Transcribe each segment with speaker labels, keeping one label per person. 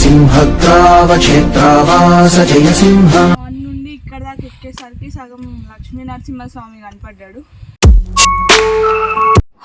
Speaker 1: సింహగ్రావక్షేత్రావాస జయ సింహ
Speaker 2: నుండి ఇక్కడ దాకా ఎక్కేసరికి సగం లక్ష్మీ నరసింహస్వామి కనపడ్డాడు.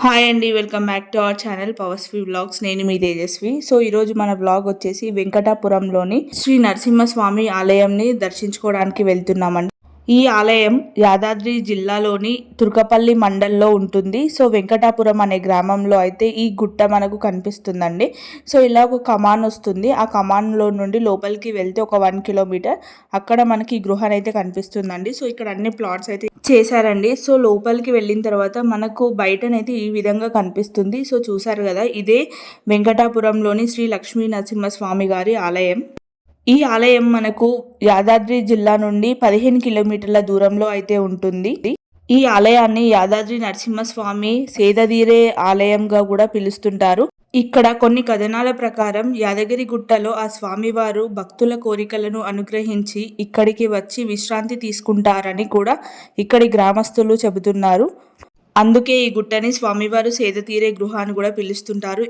Speaker 2: హాయ్ అండి, welcome back to our channel పవర్స్ఫీ వ్లాగ్స్. నేను మీ తేజస్వి. సో ఈరోజు మన వ్లాగ్ వచ్చేసి వెంకటాపురంలోని శ్రీ నరసింహస్వామి ఆలయంని దర్శించుకోవడానికి వెళ్తున్నామండి. ఈ ఆలయం యాదాద్రి జిల్లాలోని తుర్కపల్లి మండల్లో ఉంటుంది. సో వెంకటాపురం అనే గ్రామంలో అయితే ఈ గుట్ట మనకు కనిపిస్తుందండి. సో ఇలా ఒక కమాన్ వస్తుంది. ఆ కమాన్లో నుండి లోపలికి వెళ్తే ఒక 1 కిలోమీటర్ అక్కడ మనకి ఈ గృహ అయితే కనిపిస్తుందండి. సో ఇక్కడ అన్ని ప్లాట్స్ అయితే చేశారండి. సో లోపలికి వెళ్ళిన తర్వాత మనకు బయటనైతే ఈ విధంగా కనిపిస్తుంది. సో చూసారు కదా, ఇదే వెంకటాపురంలోని శ్రీ లక్ష్మీ నరసింహస్వామి గారి ఆలయం. ఈ ఆలయం మనకు యాదాద్రి జిల్లా నుండి 15 కిలోమీటర్ల దూరంలో అయితే ఉంటుంది. ఈ ఆలయాన్ని యాదాద్రి నరసింహస్వామి సేదతీరే ఆలయంగా కూడా పిలుస్తుంటారు. ఇక్కడ కొన్ని కథనాల ప్రకారం యాదగిరి గుట్టలో ఆ స్వామివారు భక్తుల కోరికలను అనుగ్రహించి ఇక్కడికి వచ్చి విశ్రాంతి తీసుకుంటారని కూడా ఇక్కడి గ్రామస్తులు చెబుతున్నారు. అందుకే ఈ గుట్టని స్వామివారు సేదతీరే గృహ అని కూడా పిలుస్తుంటారు.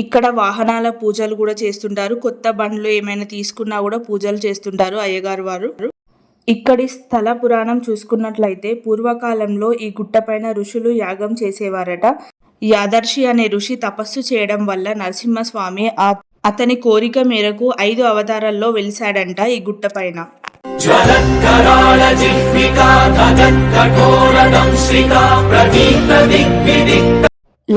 Speaker 2: ఇక్కడ వాహనాల పూజలు కూడా చేస్తుంటారు. కొత్త బండ్లు ఏమైనా తీసుకున్నా కూడా పూజలు చేస్తుంటారు అయ్యగారు వారు. ఇక్కడి స్థల పురాణం చూసుకున్నట్లయితే పూర్వకాలంలో ఈ గుట్టపైన ఋషులు యాగం చేసేవారట. యాదర్శి అనే ఋషి తపస్సు చేయడం వల్ల నరసింహస్వామి అతని కోరిక మేరకు 5 అవతారాల్లో వెలిశాడంట ఈ గుట్టపైన.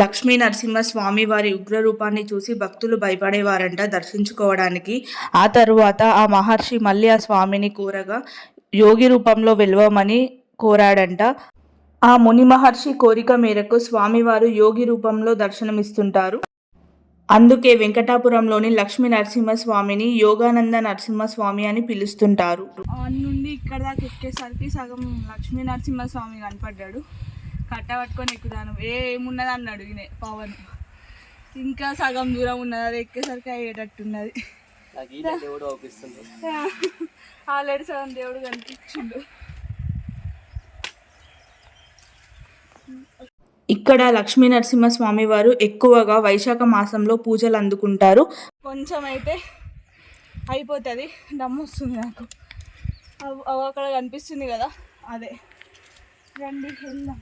Speaker 2: లక్ష్మీ నరసింహస్వామి వారి ఉగ్ర రూపాన్ని చూసి భక్తులు భయపడేవారంట దర్శించుకోవడానికి. ఆ తరువాత ఆ మహర్షి మళ్ళీ ఆ స్వామిని కోరగా యోగి రూపంలో వెలవమని కోరాడంట. ఆ ముని మహర్షి కోరిక మేరకు స్వామివారు యోగి రూపంలో దర్శనమిస్తుంటారు. అందుకే వెంకటాపురంలోని లక్ష్మీ నరసింహస్వామిని యోగానంద నరసింహస్వామి అని పిలుస్తుంటారు. నుండి ఇక్కడ దాకా ఎక్కేసరికి సగం లక్ష్మీ నరసింహస్వామి కనపడ్డాడు. కట్ట పట్టుకొని ఎక్కుదాను ఏమున్నది అన్నాడు ఈయన పవన్. ఇంకా సగం దూరం ఉన్నది, అది ఎక్కేసరికి అయ్యేటట్టున్నది. ఆల్రెడీ సగం దేవుడు కనిపించిండు. ఇక్కడ లక్ష్మీ నరసింహస్వామి వారు ఎక్కువగా వైశాఖ మాసంలో పూజలు అందుకుంటారు. కొంచెం అయితే అయిపోతుంది, దమ్ము వస్తుంది నాకు. అక్కడ కనిపిస్తుంది కదా, అదే రండి వెళ్దాం.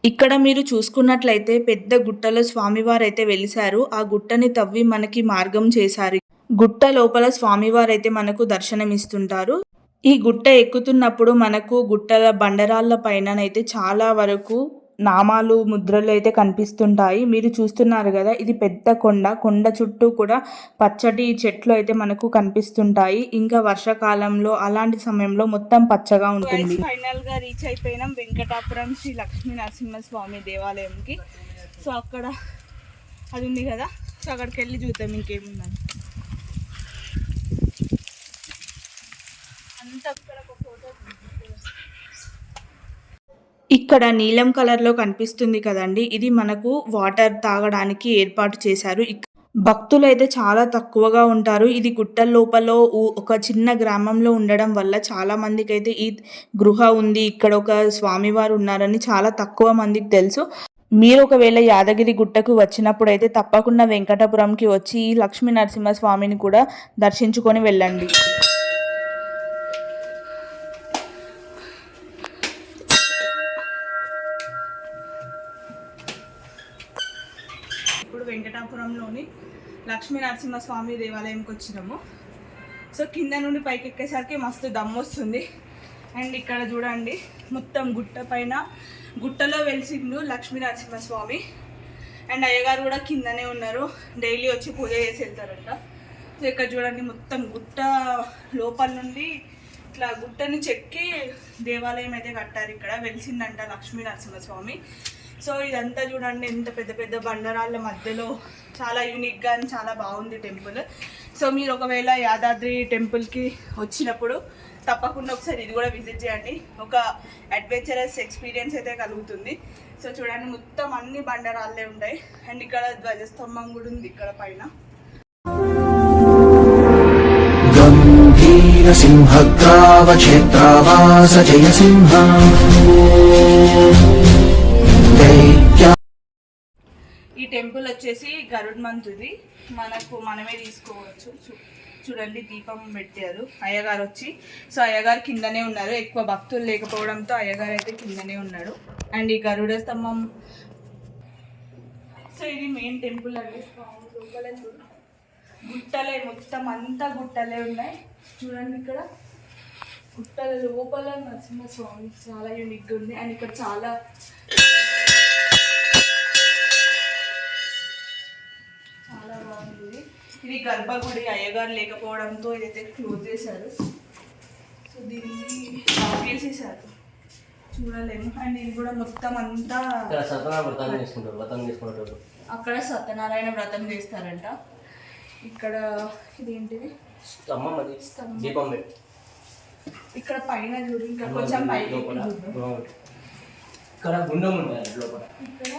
Speaker 2: ఇక్కడ మీరు చూసుకున్నట్లయితే పెద్ద గుట్టలో స్వామివారు అయితే వెలిశారు. ఆ గుట్టని తవ్వి మనకి మార్గం చేశారు. గుట్ట లోపల స్వామివారు అయితే మనకు దర్శనమిస్తుంటారు. ఈ గుట్ట ఎక్కుతున్నప్పుడు మనకు గుట్టల బండరాళ్ళ పైననైతే చాలా వరకు నామాలు ముద్రలు అయితే కనిపిస్తుంటాయి. మీరు చూస్తున్నారు కదా, ఇది పెద్ద కొండ చుట్టూ కూడా పచ్చటి చెట్లు అయితే మనకు కనిపిస్తుంటాయి. ఇంకా వర్షాకాలంలో అలాంటి సమయంలో మొత్తం పచ్చగా ఉంటుంది. ఫైనల్ గా రీచ్ అయిపోయినాం వెంకటాపురం శ్రీ లక్ష్మీ నరసింహస్వామి దేవాలయంకి. సో అక్కడ అది ఉంది కదా, సో అక్కడికి వెళ్ళి చూద్దాం ఇంకేముందని. అంతా ఇక్కడ నీలం కలర్లో కనిపిస్తుంది కదండి, ఇది మనకు వాటర్ తాగడానికి ఏర్పాటు చేశారు. భక్తులు అయితే చాలా తక్కువగా ఉంటారు. ఇది గుట్టల లోపల ఒక చిన్న గ్రామంలో ఉండడం వల్ల చాలా మందికి అయితే ఈ గృహ ఉంది, ఇక్కడ ఒక స్వామివారు ఉన్నారని చాలా తక్కువ మందికి తెలుసు. మీరు ఒకవేళ యాదగిరి గుట్టకు వచ్చినప్పుడు అయితే తప్పకుండా వెంకటాపురంకి వచ్చి ఈ లక్ష్మీ నరసింహస్వామిని కూడా దర్శించుకొని వెళ్ళండి. ఇప్పుడు వెంకటాపురంలోని లక్ష్మీ నరసింహస్వామి దేవాలయంకి వచ్చినాము. సో కింద నుండి పైకి ఎక్కేసరికి మస్తు దమ్ము వస్తుంది. అండ్ ఇక్కడ చూడండి, మొత్తం గుట్ట పైన గుట్టలో వెలిసిండు లక్ష్మీ నరసింహస్వామి. అండ్ అయ్యగారు కూడా కిందనే ఉన్నారు, డైలీ వచ్చి పూజ చేసి వెళ్తారంట. సో ఇక్కడ చూడండి, మొత్తం గుట్ట లోపల నుండి ఇట్లా గుట్టని చెక్కి దేవాలయం అయితే కట్టారు. ఇక్కడ వెలిసిందంట లక్ష్మీ నరసింహస్వామి. సో ఇదంతా చూడండి, ఎంత పెద్ద పెద్ద బండరాళ్ళ మధ్యలో చాలా యూనిక్గా అని చాలా బాగుంది టెంపుల్. సో మీరు ఒకవేళ యాదాద్రి టెంపుల్కి వచ్చినప్పుడు తప్పకుండా ఒకసారి ఇది కూడా విజిట్ చేయండి. ఒక అడ్వెంచరస్ ఎక్స్పీరియన్స్ అయితే కలుగుతుంది. సో చూడండి, మొత్తం అన్ని బండరాళ్ళే ఉంటాయి. అండ్ ఇక్కడ ధ్వజస్తంభం కూడా ఉంది ఇక్కడ పైన. గంభీర సింహగ్రావక్షేత్రావాస జయ సింహ. ఈ టెంపుల్ వచ్చేసి గరుడ్ మంతుది, మనమే తీసుకోవచ్చు. చూడండి దీపం పెట్టారు అయ్యగారు వచ్చి. సో అయ్యగారు కిందనే ఉన్నారు, ఎక్కువ భక్తులు లేకపోవడంతో అయ్యగారు అయితే కిందనే ఉన్నాడు. అండ్ ఈ గరుడ స్తంభం. సో ఇది మెయిన్ టెంపుల్ అండి. లోపలే గుట్టలే, మొత్తం అంతా గుట్టలే ఉన్నాయి. చూడండి ఇక్కడ గుట్టల లోపల నరసింహస్వామి చాలా యూనిక్గా ఉంది. అండ్ ఇక్కడ చాలా బాగుంది. ఇది గర్భగుడి, అయ్యగారు లేకపోవడంతో ఇదైతే క్లోజ్ చేశారు. సో దీన్ని వేసేసారు, చూడలేము. అండ్ ఇది కూడా మొత్తం అంతా అక్కడ సత్యనారాయణ వ్రతం చేస్తారంట. ఇక్కడ ఇదేంటిది
Speaker 3: దీపం.
Speaker 2: ఇక్కడ పైన చూడు, ఇంకా కొంచెం పైకి
Speaker 3: ఇక్కడ గుండం ఉంటుంది లోపల.
Speaker 2: ఇక్కడ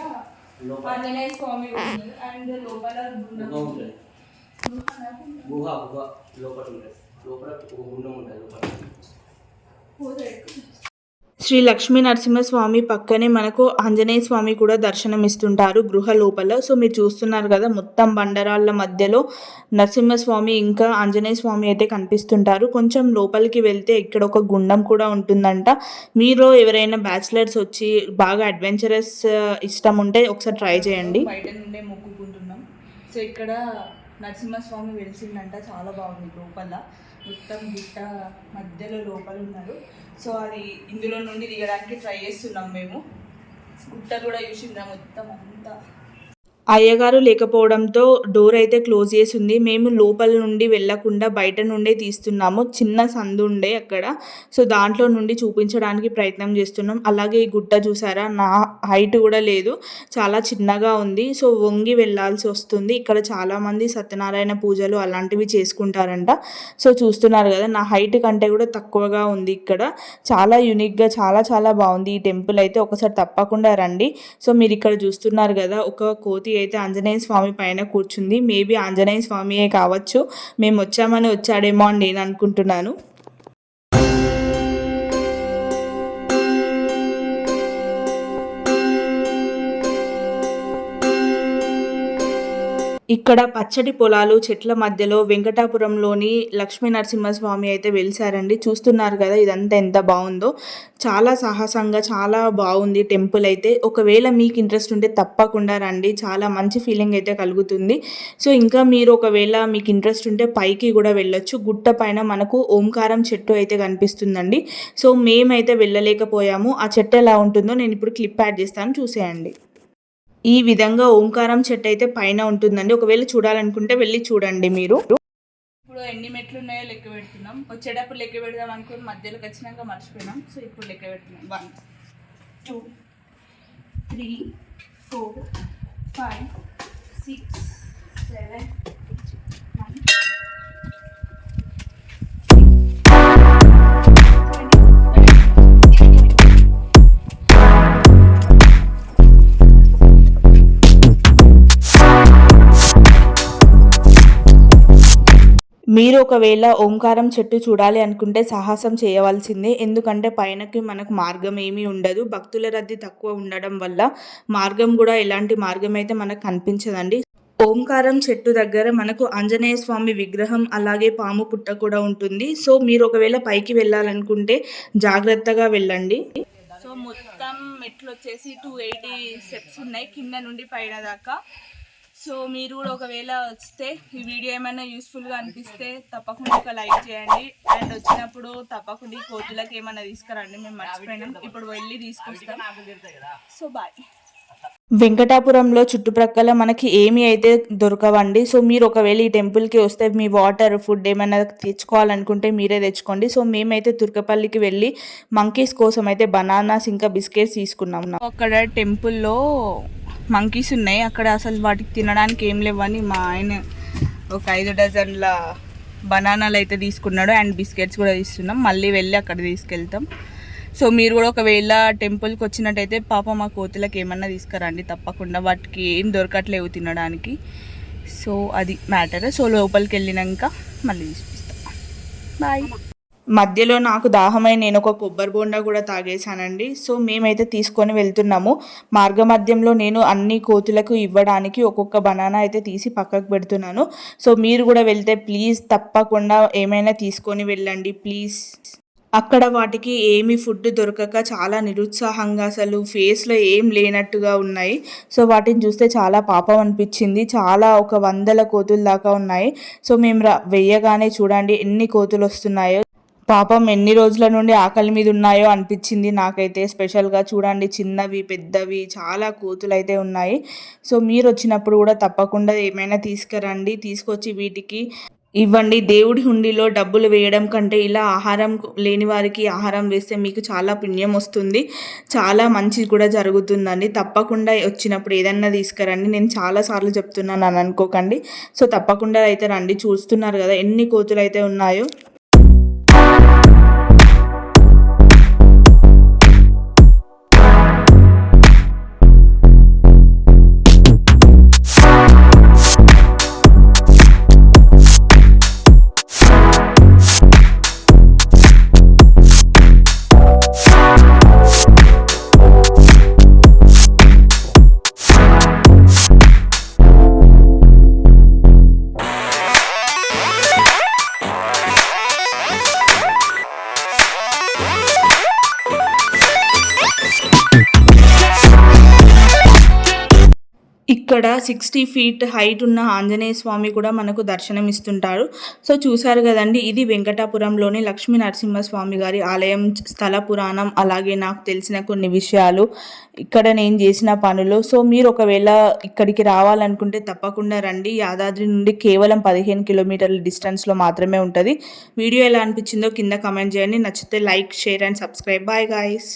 Speaker 2: ఆంజనేయ స్వామి ఉంది. అండ్ లోపల
Speaker 3: గుహ లోపల ఉంటుంది. లోపల గుండం ఉంటుంది లోపల.
Speaker 2: శ్రీ లక్ష్మీ నరసింహస్వామి పక్కనే మనకు ఆంజనేయ స్వామి కూడా దర్శనమిస్తుంటారు గృహ లోపల. సో మీరు చూస్తున్నారు కదా, మొత్తం బండరాళ్ళ మధ్యలో నరసింహస్వామి ఇంకా ఆంజనేయ స్వామి అయితే కనిపిస్తుంటారు. కొంచెం లోపలికి వెళ్తే ఇక్కడ ఒక గుండం కూడా ఉంటుందంట. మీరు ఎవరైనా బ్యాచిలర్స్ వచ్చి బాగా అడ్వెంచరస్ ఇష్టం ఉంటే ఒకసారి ట్రై చేయండి. బయట నుండే మొక్కుకుంటున్నాం. సో ఇక్కడ నరసింహస్వామి వెలిసిందంట, చాలా బాగుంది. లోపల మొత్తం గుట్ట మధ్యలో లోపల ఉన్నారు. సో అది ఇందులో నుండి దిగడానికి ట్రై చేస్తున్నాం మేము. గుట్ట కూడా చూసిందా మొత్తం అంతా. అయ్యగారు లేకపోవడంతో డోర్ అయితే క్లోజ్ చేసి ఉంది. మేము లోపల నుండి వెళ్ళకుండా బయట నుండే తీస్తున్నాము. చిన్న సందు ఉండే అక్కడ, సో దాంట్లో నుండి చూపించడానికి ప్రయత్నం చేస్తున్నాం. అలాగే ఈ గుట్ట చూసారా, నా హైట్ కూడా లేదు, చాలా చిన్నగా ఉంది. సో వంగి వెళ్ళాల్సి వస్తుంది. ఇక్కడ చాలామంది సత్యనారాయణ పూజలు అలాంటివి చేసుకుంటారంట. సో చూస్తున్నారు కదా, నా హైట్ కంటే కూడా తక్కువగా ఉంది. ఇక్కడ చాలా యూనిక్గా చాలా బాగుంది ఈ టెంపుల్ అయితే. ఒకసారి తప్పకుండా రండి. సో మీరు ఇక్కడ చూస్తున్నారు కదా, ఒక కోతి అయితే ఆంజనేయ స్వామి పైన కూర్చుంది. మేబీ ఆంజనేయ స్వామియే కావచ్చు, మేము వచ్చాడేమో అని నేను అనుకుంటున్నాను. ఇక్కడ పచ్చడి పొలాలు, చెట్ల మధ్యలో వెంకటాపురంలోని లక్ష్మీ నరసింహస్వామి అయితే వెలిసారండి. చూస్తున్నారు కదా ఇదంతా ఎంత బాగుందో. చాలా సాహసంగా చాలా బాగుంది టెంపుల్ అయితే. ఒకవేళ మీకు ఇంట్రెస్ట్ ఉంటే తప్పకుండా రండి, చాలా మంచి ఫీలింగ్ అయితే కలుగుతుంది. సో ఇంకా మీరు ఒకవేళ మీకు ఇంట్రెస్ట్ ఉంటే పైకి కూడా వెళ్ళొచ్చు. గుట్ట పైన మనకు ఓంకారం చెట్టు అయితే కనిపిస్తుందండి. సో మేమైతే వెళ్ళలేకపోయాము. ఆ చెట్టు ఎలా ఉంటుందో నేను ఇప్పుడు క్లిప్ యాడ్ చేస్తాను, చూసేయండి. ఈ విధంగా ఓంకారం చెట్టు అయితే పైన ఉంటుందండి. ఒకవేళ చూడాలనుకుంటే వెళ్ళి చూడండి మీరు. ఇప్పుడు ఎన్ని మెట్లు ఉన్నాయో లెక్క పెడుతున్నాం. వచ్చేటప్పుడు లెక్క పెడదాం అనుకుని మధ్యలోకి వచ్చినాక మర్చిపోయినాం. సో ఇప్పుడు లెక్క పెడుతున్నాం. 1 2 3 4 5 6 7 మీరు ఒకవేళ ఓంకారం చెట్టు చూడాలి అనుకుంటే సాహసం చేయవలసిందే. ఎందుకంటే పైనకి మనకు మార్గం ఏమీ ఉండదు. భక్తుల రద్దీ తక్కువ ఉండడం వల్ల మార్గం కూడా ఎలాంటి మార్గం అయితే మనకు కనిపించదండి. ఓంకారం చెట్టు దగ్గర మనకు ఆంజనేయ స్వామి విగ్రహం అలాగే పాము పుట్ట కూడా ఉంటుంది. సో మీరు ఒకవేళ పైకి వెళ్ళాలనుకుంటే జాగ్రత్తగా వెళ్ళండి. సో మొత్తం మెట్లు వచ్చేసి 280 స్టెప్స్ ఉన్నాయి కింద నుండి పైన దాకా. సో మీరు కూడా ఒకవేళ వస్తే ఈ వీడియో ఏమైనా యూస్ఫుల్గా అనిపిస్తే తప్పకుండా ఒక లైక్ చేయండి. అండ్ వచ్చినప్పుడు తప్పకుండా ఈ కోతులకు ఏమైనా తీసుకురండి, మేము మర్చిపోయినాం, ఇప్పుడు వెళ్ళి తీసుకొస్తాం. So bye. వెంకటాపురంలో చుట్టుప్రక్కల మనకి ఏమి అయితే దొరకవండి. సో మీరు ఒకవేళ ఈ టెంపుల్కి వస్తే మీ వాటర్, ఫుడ్ ఏమైనా తెచ్చుకోవాలనుకుంటే మీరే తెచ్చుకోండి. సో మేమైతే తుర్కపల్లికి వెళ్ళి మంకీస్ కోసం అయితే బనానాస్ ఇంకా బిస్కెట్స్ తీసుకున్నాం. అక్కడ టెంపుల్లో మంకీస్ ఉన్నాయి, అక్కడ అసలు వాటికి తినడానికి ఏం లేవని మా ఆయన ఒక 5 డజన్ల బనానాలు అయితే తీసుకున్నాడు. అండ్ బిస్కెట్స్ కూడా తీస్తున్నాం, మళ్ళీ వెళ్ళి అక్కడ తీసుకెళ్తాం. సో మీరు కూడా ఒకవేళ టెంపుల్కి వచ్చినట్టయితే పాప మా కోతులకు ఏమన్నా తీసుకురండి తప్పకుండా, వాటికి ఏం దొరకట్లేవు తినడానికి. సో అది మ్యాటర్. సో లోపలికి వెళ్ళినాక మళ్ళీ తీసుకొస్తాం. బాయ్. మధ్యలో నాకు దాహమై నేను ఒక కొబ్బరి బోండా కూడా తాగేశానండి. సో మేమైతే తీసుకొని వెళ్తున్నాము. మార్గమధ్యంలో నేను అన్ని కోతులకు ఇవ్వడానికి ఒక్కొక్క బనానా అయితే తీసి పక్కకు పెడుతున్నాను. సో మీరు కూడా వెళ్తే ప్లీజ్ తప్పకుండా ఏమైనా తీసుకొని వెళ్ళండి ప్లీజ్. అక్కడ వాటికి ఏమి ఫుడ్ దొరకక చాలా నిరుత్సాహంగా అసలు ఫేస్లో ఏం లేనట్టుగా ఉన్నాయి. సో వాటిని చూస్తే చాలా పాపం అనిపించింది. చాలా ఒక 100 కోతులు దాకా ఉన్నాయి. సో మేము వెయ్యగానే చూడండి ఎన్ని కోతులు వస్తున్నాయో. పాపం ఎన్ని రోజుల నుండి ఆకలి మీద ఉన్నాయో అనిపించింది నాకైతే. స్పెషల్గా చూడండి చిన్నవి పెద్దవి చాలా కోతులు అయితే ఉన్నాయి. సో మీరు వచ్చినప్పుడు కూడా తప్పకుండా ఏమైనా తీసుకురండి, తీసుకొచ్చి వీటికి ఇవ్వండి. దేవుడి హుండీలో డబ్బులు వేయడం కంటే ఇలా ఆహారం లేని వారికి ఆహారం వేస్తే మీకు చాలా పుణ్యం వస్తుంది, చాలా మంచి కూడా జరుగుతుందండి. తప్పకుండా వచ్చినప్పుడు ఏదన్నా తీసుకురండి. నేను చాలాసార్లు చెప్తున్నాను అని అనుకోకండి. సో తప్పకుండా అయితే రండి. చూస్తున్నారు కదా ఎన్ని కోతులు అయితే ఉన్నాయో. ఇక్కడ 60 ఫీట్ హైట్ ఉన్న ఆంజనేయ స్వామి కూడా మనకు దర్శనం ఇస్తుంటారు. సో చూసారు కదండి, ఇది వెంకటాపురంలోని లక్ష్మీ నరసింహస్వామి గారి ఆలయం స్థల పురాణం, అలాగే నాకు తెలిసిన కొన్ని విషయాలు, ఇక్కడ నేను చేసిన పనులు. సో మీరు ఒకవేళ ఇక్కడికి రావాలనుకుంటే తప్పకుండా రండి. యాదాద్రి నుండి కేవలం 15 కిలోమీటర్ల డిస్టెన్స్లో మాత్రమే ఉంటుంది. వీడియో ఎలా అనిపించిందో కింద కమెంట్ చేయండి. నచ్చితే like, share and subscribe. Bye guys.